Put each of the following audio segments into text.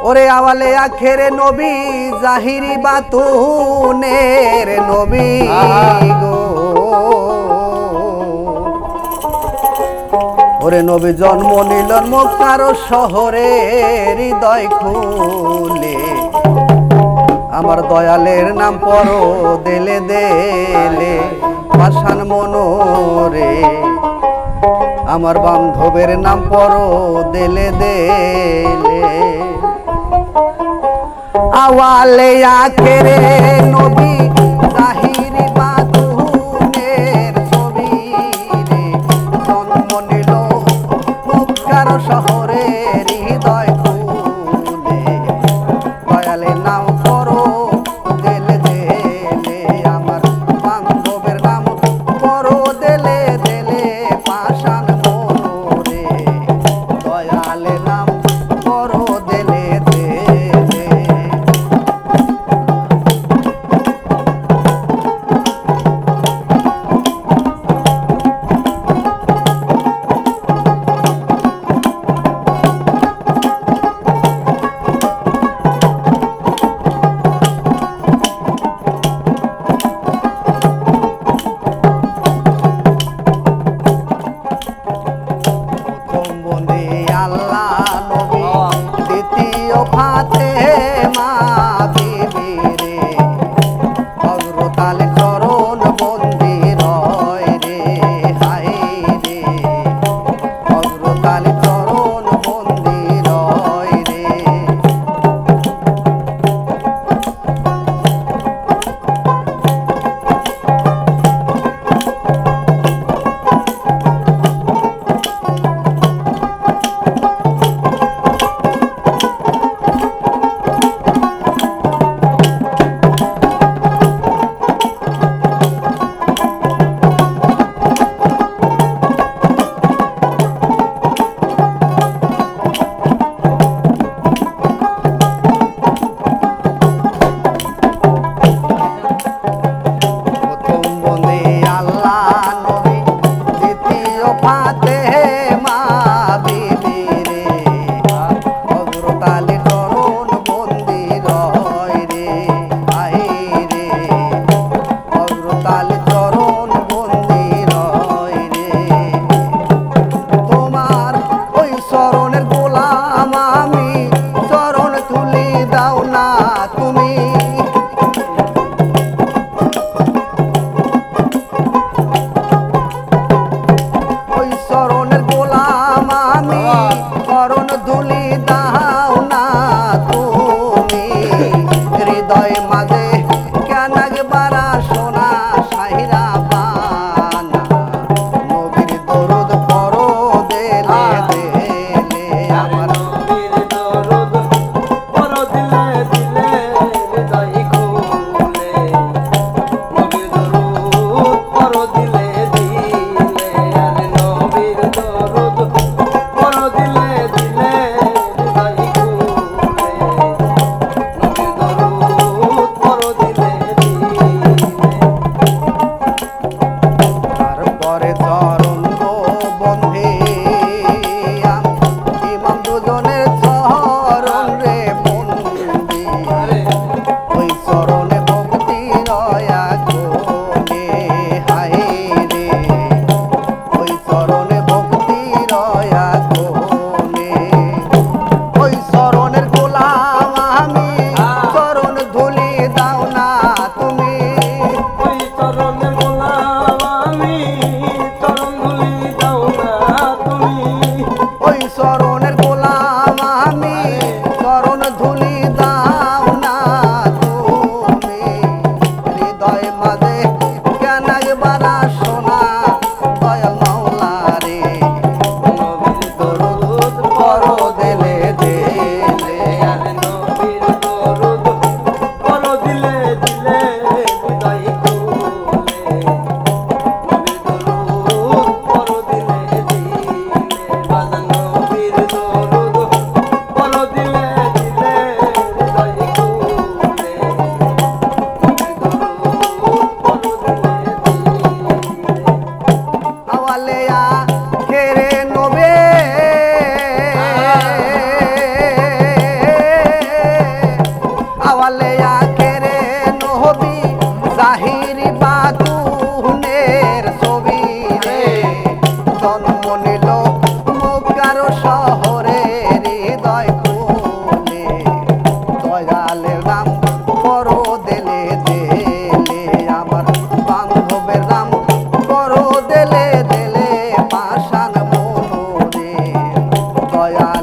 ওরে আওয়ালে আখেরে নবী জাহিরি বাতুনের নবী গো ওরে নবী জন্ম নিলেন মক্কার শহরে হৃদয় খুলে আমার দয়ালের নাম পড়ো দেলে দেলে পাষাণ মনোরে আমার বান্ধবের নাম পড়ো দেলে দেলে আওয়ালে আখেরে নবী জাহিরি বাতুনের ছবি রে জন্ম নিল মক্কার শহরে হৃদয় খুলে দয়ালের নাম পড়ো দেলে দেলে আমার বান্ধবের নাম পড়ো দেলে দেলে পাষাণ মনোরে দয়ালের নাম পড়ো দেলে দেলে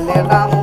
দিলে রাম